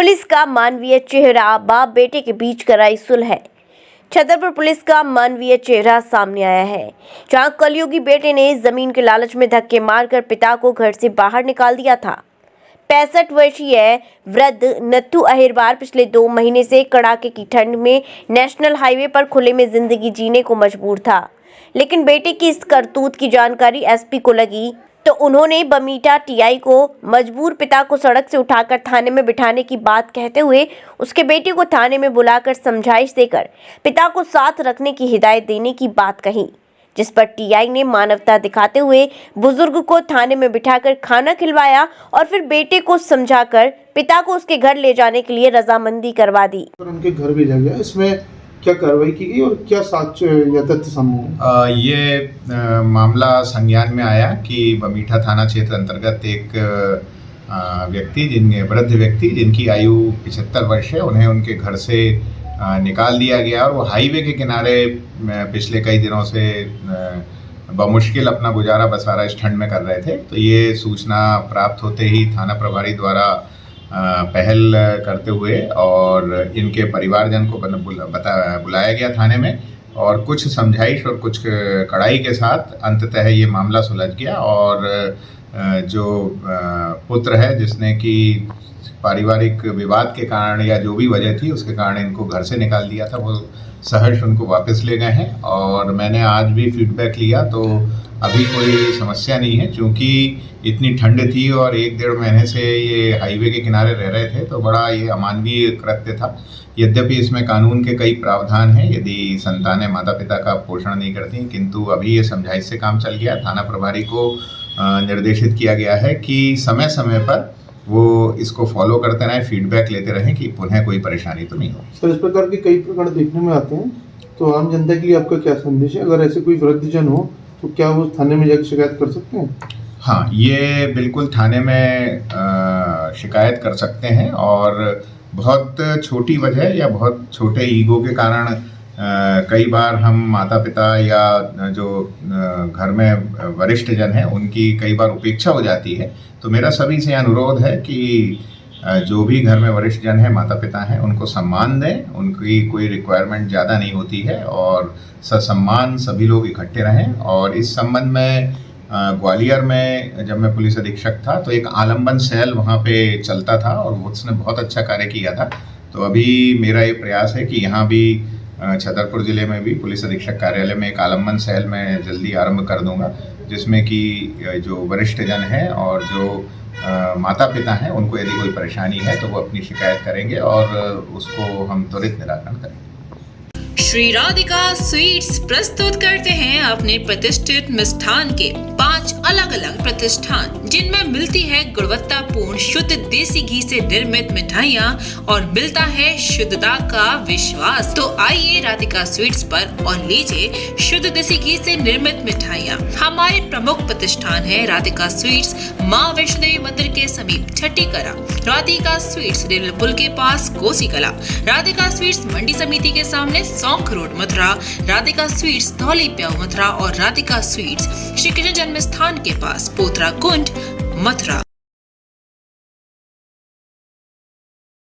Police का मानवीय चेहरा, बाप बेटे के बीच कराई सुलह। छतरपुर पुलिस का मानवीय चेहरा सामने आया है, जहां कलयुगी बेटे ने जमीन के लालच में धक्के मारकर पिता को घर से बाहर निकाल दिया था। 65 वर्षीय वृद्ध नत्थू अहिरवार पिछले 2 महीने से कड़ाके की ठंड में नेशनल हाईवे पर खुले में जिंदगी जीने को मजबूर था, लेकिन बेटे की इस करतूत की जानकारी एसपी को लगी तो उन्होंने बमीठा टीआई को मजबूर पिता को सड़क से उठाकर थाने में बिठाने की बात कहते हुए उसके बेटे को थाने में बुलाकर समझाइश देकर पिता को साथ रखने की हिदायत देने की बात कही, जिस पर टीआई ने मानवता दिखाते हुए बुजुर्ग को थाने में बिठाकर खाना खिलवाया और फिर बेटे को समझाकर पिता को उसके घर ले जाने के लिए रजामंदी करवा दी। उनके घर भेजा गया, इसमें क्या कार्रवाई की गई और क्या साक्ष्य या तथ्य सामने आए? ये मामला संज्ञान में आया कि बमीठा थाना क्षेत्र अंतर्गत एक वृद्ध व्यक्ति जिनकी आयु 75 वर्ष है, उन्हें उनके घर से निकाल दिया गया और वो हाईवे के किनारे पिछले कई दिनों से बमुश्किल अपना गुजारा बसारा इस ठंड में कर रहे थे। तो ये सूचना प्राप्त होते ही थाना प्रभारी द्वारा पहल करते हुए और इनके परिवारजन को बुलाया गया थाने में और कुछ समझाइश और कुछ कड़ाई के साथ अंततः ये मामला सुलझ गया और जो पुत्र है जिसने कि पारिवारिक विवाद के कारण या जो भी वजह थी उसके कारण इनको घर से निकाल दिया था, वो सहर्ष उनको वापस ले गए हैं। और मैंने आज भी फीडबैक लिया तो अभी कोई समस्या नहीं है, क्योंकि इतनी ठंड थी और 1-1.5 महीने से ये हाईवे के किनारे रह रहे थे, तो बड़ा ये अमानवीय कृत्य था। यद्यपि इसमें कानून के कई प्रावधान हैं यदि संतानें माता पिता का पोषण नहीं करती, किंतु अभी ये समझाइश से काम चल गया। थाना प्रभारी को निर्देशित किया गया है कि समय समय पर वो इसको फॉलो करते रहें, फीडबैक लेते रहें कि पुनः कोई परेशानी तो नहीं हो। सर, इस प्रकार के कई प्रकरण देखने में आते हैं, तो आम जनता के लिए आपका क्या संदेश है? अगर ऐसे कोई वृद्धजन हो तो क्या वो थाने में जाकर शिकायत कर सकते हैं? हाँ, ये बिल्कुल थाने में शिकायत कर सकते हैं और बहुत छोटी वजह या बहुत छोटे ईगो के कारण कई बार हम माता पिता या जो घर में वरिष्ठ जन हैं उनकी कई बार उपेक्षा हो जाती है। तो मेरा सभी से अनुरोध है कि जो भी घर में वरिष्ठ जन हैं, माता पिता हैं, उनको सम्मान दें। उनकी कोई रिक्वायरमेंट ज़्यादा नहीं होती है और ससम्मान सभी लोग इकट्ठे रहें। और इस संबंध में ग्वालियर में जब मैं पुलिस अधीक्षक था तो एक आलम्बन सेल वहाँ पे चलता था और उसने बहुत अच्छा कार्य किया था। तो अभी मेरा ये प्रयास है कि यहाँ भी छतरपुर ज़िले में भी पुलिस अधीक्षक कार्यालय में एक आलम्बन सेल मैं जल्दी आरंभ कर दूंगा, जिसमें कि जो वरिष्ठ जन हैं और जो माता पिता हैं उनको यदि कोई परेशानी है तो वो अपनी शिकायत करेंगे और उसको हम त्वरित निराकरण करेंगे। श्री राधिका स्वीट्स प्रस्तुत करते हैं अपने प्रतिष्ठित मिष्ठान के 5 अलग-अलग प्रतिष्ठान, जिनमें मिलती है गुणवत्तापूर्ण शुद्ध देसी घी से निर्मित मिठाइयाँ और मिलता है शुद्धता का विश्वास। तो आइए राधिका स्वीट्स पर और लीजिए शुद्ध देसी घी से निर्मित मिठाइयाँ। हमारे प्रमुख प्रतिष्ठान है राधिका स्वीट्स, माँ वैष्णो देवी मंदिर के समीप छठी कला, राधिका स्वीट्स रेलवे पुल के पास कोसी कला, राधिका स्वीट्स मंडी समिति के सामने सौंख रोड मथुरा, राधिका स्वीट्स धौली प्याऊ मथुरा और राधिका स्वीट्स श्री कृष्ण जन्म स्थान के पास पोथरा कुंड मथुरा।